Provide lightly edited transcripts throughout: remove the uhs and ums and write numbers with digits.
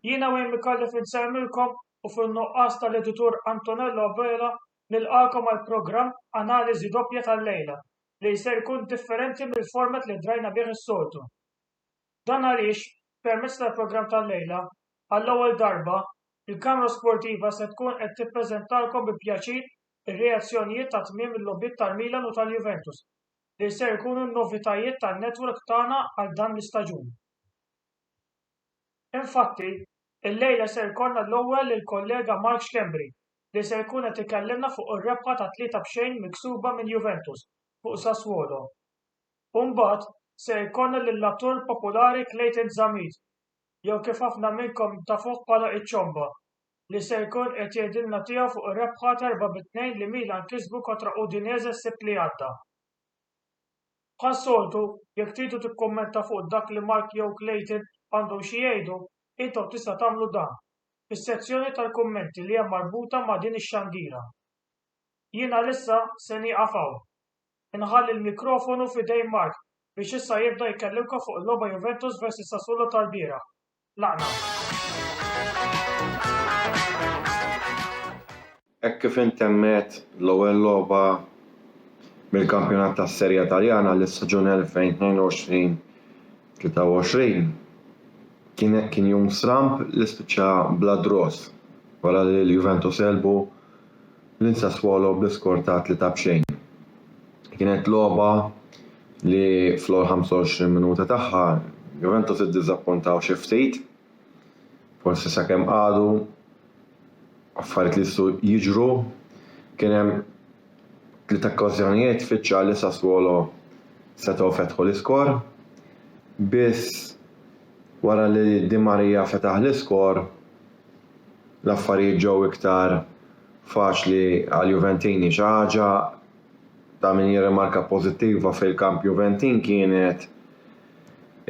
Jiena Wayne Micallef insemmilkom u fin-nuqqas tal-editur Antonello Vela nilqakom għall-programm Analiżi Doppja tal-lejla li se jkun differenti mill-format li drajna bih is-soltu. Dan għaliex permezz tal-programm tal-lejla għall-ewwel darba il-Kamra Sportiva se tkun qed tippreżentalkom bi pjaċir ir-reazzjonijiet ta' tmiem il-logħbiet tal-Milan u tal-Juventus li se jkunu n-novitajiet tan-netwerk tagħna għal dan l-istaġun. Infatti, illejla se jkollna l-ewwel il-kollega Mark Schembri li se jkun qed ikellimna fuq ir-rebħa ta' 3-0 miksuba minn Juventus fuq Sassuolo. U mbagħad se jkollna lill-attur popolari Clayton Zamit, jew kif ħafna minnkom tafuh bħala iċ-ċomba, li se jkun qed jgħidilna tiegħu fuq ir-rebħa 4-2 li Milan kisbu kontra Udinese s-sibt li għadda. Bħas-soltu, jekk tridu tikkummenta fuq dak li Mark jew Clayton għandhom xi jgħidu, intom tista' tagħmlu dan fis-sezzjoni tal-kummenti li hija marbuta ma' din ix-xandira. Jiena issa se nieqaf hawn. Inħalli l-mikrofonu f'idejn Mark biex issa jibda jkellimkom fuq il-logħba Juventus versus Sassuolo tal-bieraħ. Laqna. Hekk kif intemmet l-ewwel logħba mill-kampjonat tas-Serja Taljana l-istaġun 2022-23 kien jum stramp li spiċċa bla dross wara li l-Juventus elbu lil-Sassuolo bl-iskor ta' 3-0. Kienet logħba li fl-25 minuta tagħha Juventus iddiżappuntaw xi ftit, forsi sakemm għadu affarijiet li jistgħu jiġru, kien hemm 3 okkażjonijiet fiċċa li Sassuolo setgħu fetħu l-iskor, biss wara li Di Maria fetaħ l-iskor l-affarijiet ġew iktar faċli għal-Juventini. Xi ħaġa ta' min jirrimarka pożittiva fil-kamp Juventin kienet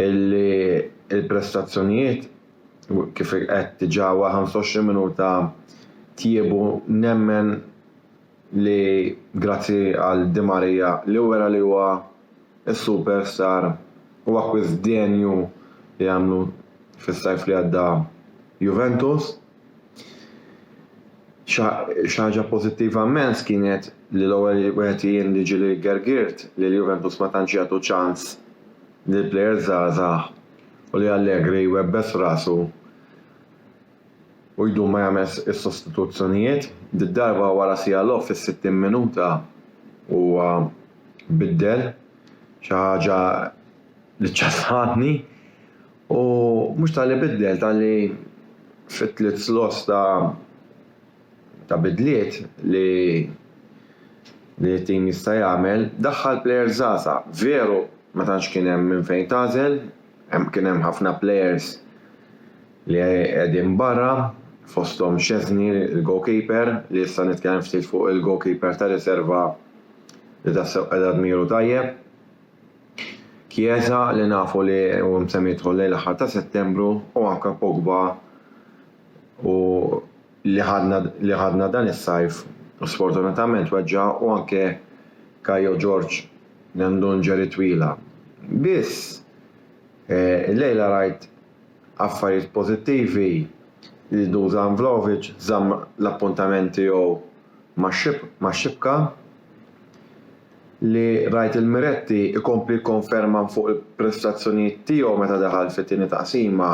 il-prestazzjonijiet kif qed diġà 25 minuta tiebu nemmen li grazzi għal Di Maria li wera li huwa s-superstar u akkwiż denju li għamlu fis-sajf li għadda Juventus. Xi ħaġa pożittiva immens kienet li l-ewwel wieħed jindiġi lil Gergirt li l-Juventus ma tantx jagħtu ċans lil plejers żgħażagħ u li Allegri jwebbes rasu u jdu ma jagħmel is-sostituzzjonijiet. Darba wara Sialow fis-60 minuta huwa biddel xi ħaġa li ċasħatni u mhux tal-li biddel tal-li fit-tliet slots ta' bidliet li t-tim jista' jagħmel daħħal plejers żgħażagħ. Veru ma tantx kien hemm minn fejn tagħżel, kien hemm ħafna plejers li qegħdin barra fosthom Szczesny il-goalkeeper li issa nitkellem ftit fuq il-goalkeeper ta' riserva li tassew qiegħda dmiru tajjeb. Chiesa li nafu li hu msemmi jidħol lejn l-aħħar ta' Settembru u anke Pogba u li ħadna dan is-sajf u sfortunatament weġġa' u anke Kajo George li għandu injury twila. Biss illejla rajt affarijiet pożittivi li Dusan Vlahovic żamm l-appuntamenti tiegħu max-xibka li rajt il-Miretti ikompli konferma fuq il-prestazzjonijiet tiegħu meta daħal fit-tieni taqsima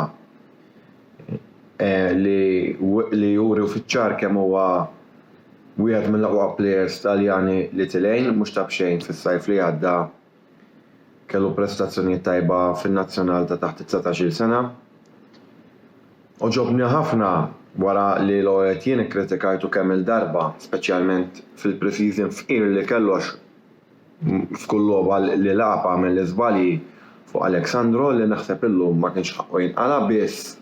li juri fiċ-ċar kemm huwa wieħed mill-aqwa plejers Taljani li tilgħin mhux ta' bxejn fis-sajf li għadda kellu prestazzjonijiet tajba fin-nazzjonal ta' taħt 19-il sena. Oġobni ħafna wara li l-ewwel jien ikkritikajtu kemm il-darba, speċjalment fil-pre-season fqir li kellox f'kull logħba li lagħab għamel l-iżbalji fuq Alexandro li naħseb illum ma kienx ħaqqu jinqala biss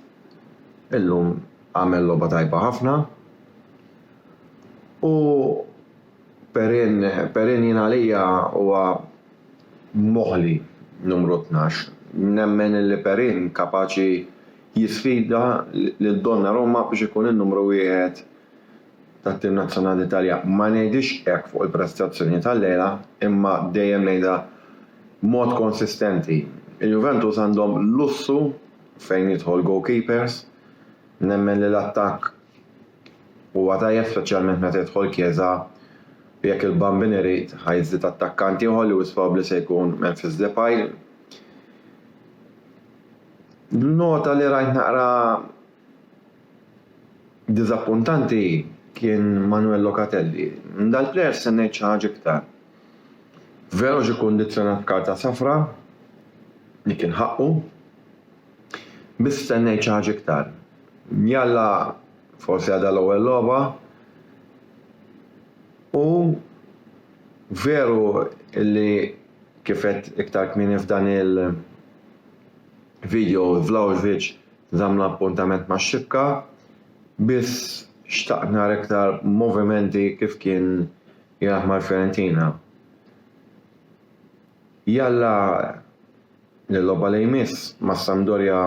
illum għamel logħba tajba ħafna. U Perin jien għalija huwa moħħli numru 12. Nemmen li Perin kapaċi jisfida lil Donnarumma biex ikun in-numru 1 tat-tim nazzjonali Italja. Ma ngħidix hekk fuq il-prestazzjoni tal-lejla, imma dejjem ngħidha b'mod konsistenti. Il-Juventus għandhom lussu fejn jidħol goalkeepers Nemmen li l-attakk huwa tajjeb speċjalment meta jidħol Chiesa u jekk il-Bambin irid ħajżid attakkanti ieħor li probabbli se jkun Memphis Depay. Nota li rajt naqra diżappuntanti kien Manuel Locatelli. Dal-plejer sennejt xi ħaġa iktar. Veru ġie kundizzjonat b'karta safra li kien ħaqqu, biss stennejt xi ħaġa iktar. Jalla forsi għadha l-ewwel logħba u veru li kif qed iktar kmieni f'dan il-video Vlahovic żamm l-appuntament max-xibka, biss xtaqt nara iktar movimenti kif kien jilgħab mal-Fiorentina. Jalla l-logħba li jmiss mas-Sampdoria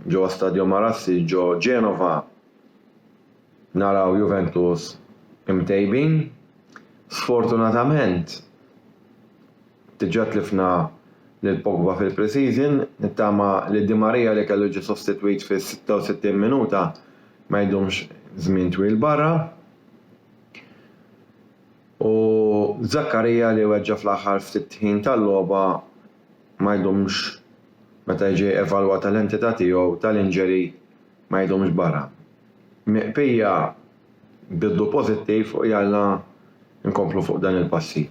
ġewwa Stadio Marassi ġo Genova naraw Juventus imtejbin. Sfortunatament diġà tlifna lil Pogba fil-pre-season, nittama li Di Maria li kellu ġie sostitwit fis-66 minuta ma jdumx żmien twil barra. U Zakkarija li weġġa fl-aħħar ftit ħin tal-logħba ma jdumx meta jiġi evalwata l-entità tiegħu tal-injury ma jdumx barra. Miqpija biddu pożittiv u jalla nkomplu fuq dan il-passi.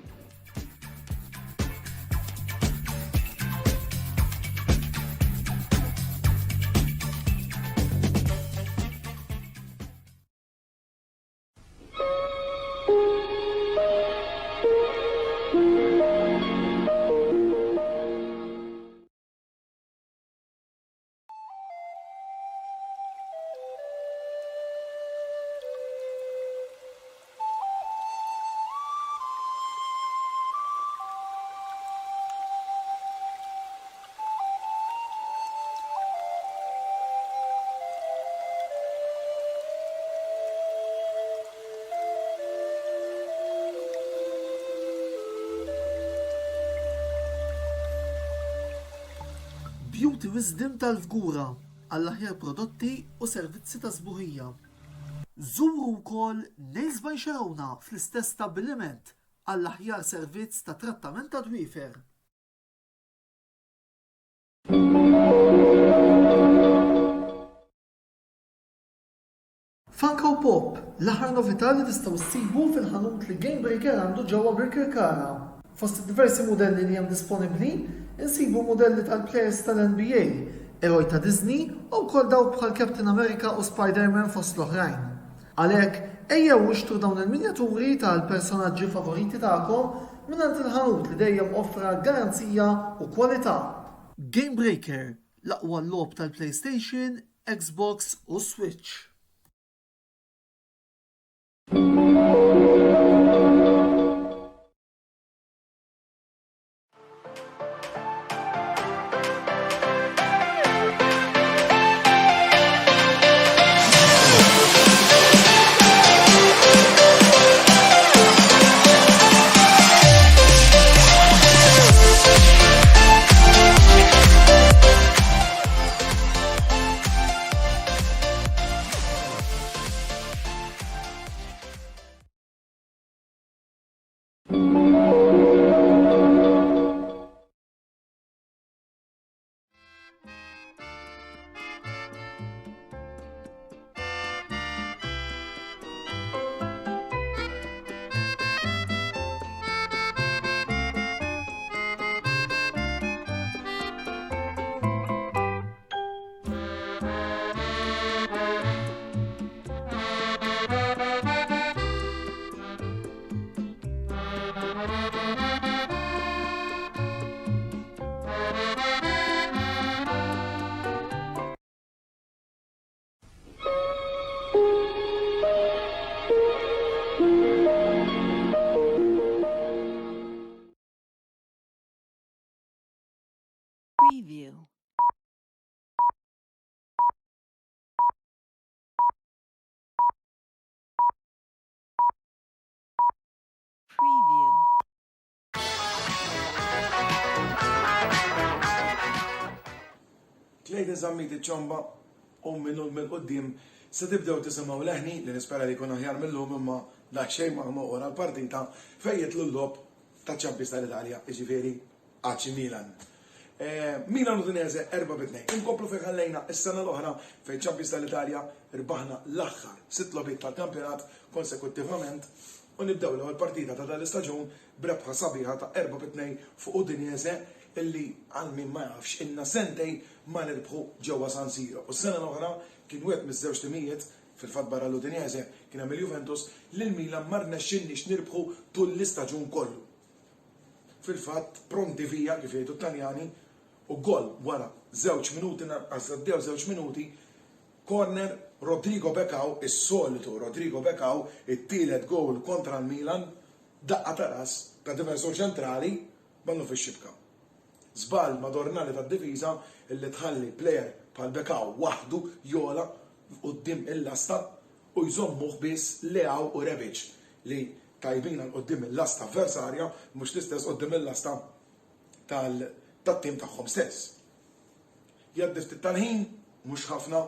Beauty Wisdom tal-Fgura għall-aħjar prodotti u servizzi ta' sbuħija. Żuru wkoll Nails by Xarawna fl-istess stabbiliment għall-aħjar servizz ta' trattament ta' dwiefer. Funko Pop, l-aħħar novità li tistgħu ssibu fil-ħanut li Game Breaker għandu ġewwa Birkirkara. Fost diversi modelli li hemm disponibbli, insibu modelli tal-players tal-NBA, eroj ta' Disney u wkoll dawk bħal Captain America u Spider-Man fost l-oħrajn. Għalhekk ejjew ixtru dawn il-minjaturi tal-personaġġi favoriti tagħkom mingħand il-ħanut li dejjem offra garanzija u kwalità. Game Breaker, l-aqwa logħob tal-PlayStation, Xbox u Switch. Preview. Preview. Ladies and amici ċomba, u minnu mill-qoddim se tibdew tisimgħu leħni li nispera li jkun aħjar millum imma daqsxejn ma wara l-partita fejn jitlu l-lob ta' Champions tal-Italja, jiġifieri AC Milan. Milan Udinese 4-2. Inkomplu fejn ħallejna is-sena l-oħra fejn Champions tal-Italja rbaħna l-aħħar 6 lobiet tal-kampjonat konsekuttivament u nibdew l-ewwel partita ta' dal-istaġun b'rebħa sabiħa ta' 4-2 fuq Udinese illi għal min ma jafx inna sentej ma nirbħu ġewwa San Siro. U s-sena l-oħra kien wieħed miż-żewġ timijiet fil-fatt barra l-Udinese kien hemm il-Juventus li l-Milan ma rnexxinniex nirbħu tul l-istaġun kollu. Fil-fatt pronti via kif jgħidu t-Taljani u gol wara żewġ minuti għaddew żewġ minuti corner Rodrigo Becao, is-solitu Rodrigo Becao, it-tielet gowl kontra l-Milan, daqqa ta' ras ta' difensur ċentrali ballu fix-xibka. Żball madornali tad-difiża illi tħalli plejer bħal Becao waħdu jola quddiem il-lasta u jżommuh biss Leao u Rebic li tajbina l-qoddim il-lasta avversarja mhux l-istess qoddim il-lasta tat-tim tagħhom stess. Jaddif tit-talħin mhux ħafna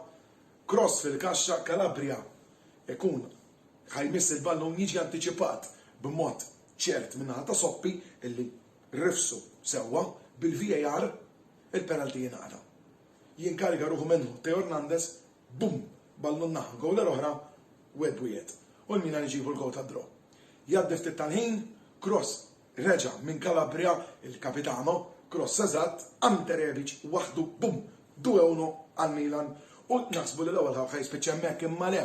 cross fil-kaxxa Calabria ikun ħajmiss il-ballun jiġi antiċipat b'mod ċert minnaħa ta' Soppi illi rifsu sewwa bil-VAR il-penalti jingħata. Jinkariga ruħu minnu Teo Hernandez, bum, ballun naħ gowla l-oħra wieħed. U l-Milan iġibu l-gol ta' draw. Jaddif tit-talħin cross reġa' minn Calabria il-kapitano, cross eżatt, Ante Rebic waħdu bum, 2-1 għal-Milan u naħsbu li l-ewwel ħaj spiċċa hemmhekk imma le.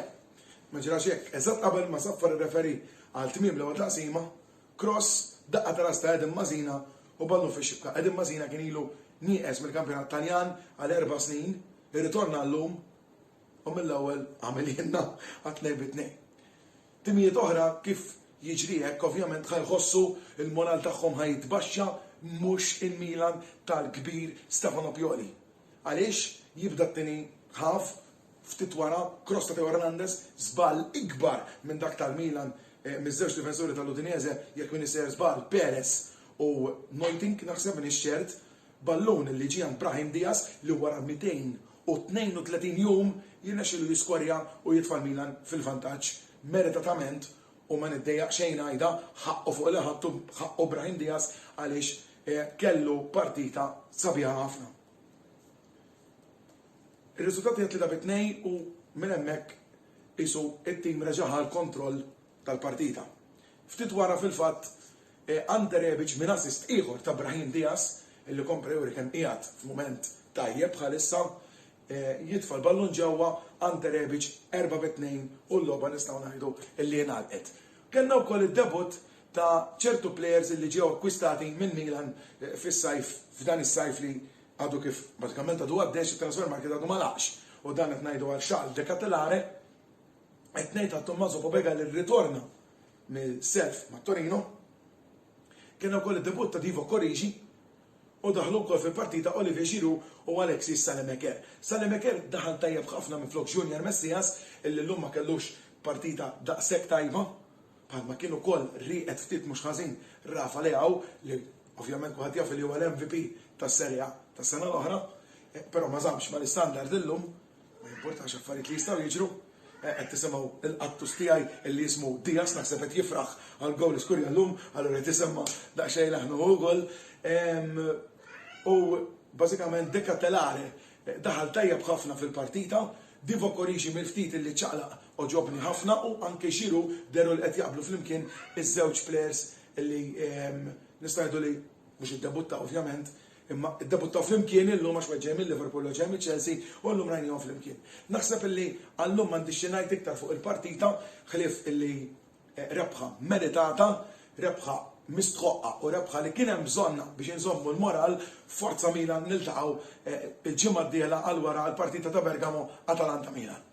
Ma ġrax hekk, eżatt qabel ma saffar ir-referi għal tmiem l-ewwel taqsima, cross daqqa ta' ta' Edin Mazina u ballu fix-xibka. Edin Mazina kien ilu nieqes mill-kampjonat Taljan għal 4 snin, irritorna llum u mill-ewwel għamel jenna għat 2-2. Timijiet oħra kif jiġri hekk ovvjament ħajħossu il-moral tagħhom ħajtbaxxa mhux il-Milan tal-kbir Stefano Pioli. Għaliex jibda t-tieni ħaf ftit wara cross ta' Teo Hernandez żball ikbar minn dak tal-Milan miż-żewġ difensuri tal-Udinese jekk min isir żball Perez u Neuting naħseb minn ix-xert ballun li ġie Brahim Diaz li wara 232 jum jirnexxielu jiskorja u jitfa' Milan fil-vantaġġ meritatament u ma niddejjaq xejn għajda ħaqqu fuq li ħadtu ħaqqu Brahim Diaz għaliex kellu partita sabiħa ħafna. Ir-riżultati qed 3-2 u minn hemmhekk isu it-tim reġaħa l-kontroll tal-partita. Ftit wara fil-fatt Ante Rebic minn assist ieħor ta' Brahim Diaz illi kompre juri kemm qiegħed f'mument tajjeb bħalissa jitfa' l-ballun ġewwa Ante Rebic 4-2 u l-logħba nistgħu ngħidu illi ngħalqet. Kellna wkoll id-debut ta' ċertu plejers illi ġew akkwistati minn Milan fis-sajf f'dan is-sajf li għadu kif bażikament għadu għaddex il-transfer market għadu malaqx u dan qed ngħidu għal Charles De Ketelaere qed ngħid għal Tommaso Pobega li rritorna mill-self ma' Torino kien ukoll id-debut ta' Divo Corrigi u daħlu wkoll fil-partita Olivier Giroud u Alexis Salemeker. Salemeker daħal tajjeb ħafna minn flok Junior Messias illi llum ma kellux partita daqshekk tajba bħalma kien ukoll rieqed ftit mhux ħażin Rafa Leao li ovvjament kulħadd jaf li huwa l-MVP tas-Serja tas-sena l-oħra, però ma żammx mal-istandard illum, ma jimportax affarijiet li jistgħu jiġru. Qed tisimgħu l-qattus tiegħi li jismu Diaz naħseb qed jifraħ għal gowl li skurja llum, allura qed isemma daqsxejn aħna wkoll. U bażikament De Ketelaere daħal tajjeb ħafna fil-partita, Divo Corrigi mill-ftit li ċaqlaq oġobni ħafna u anke Giroud deru li qed jaqblu flimkien iż-żewġ plejers li nista' ngħidu li mhux iddebutta ovvjament, imma id-debuttaw flimkien illum għax ġej mill-Liverpool u ġej mill-Chelsea u llum rajnihom flimkien. Naħseb illi għallum m'għandix xi ngħid iktar fuq il-partita ħlief illi rebħa meritata, rebħa mistħoqqa u rebħa li kien hemm bżonna biex inżommu l-moral forza Milan niltaqgħu il-ġimgħa d-dieħla għal wara l-partita ta' Bergamo Atalanta Milan.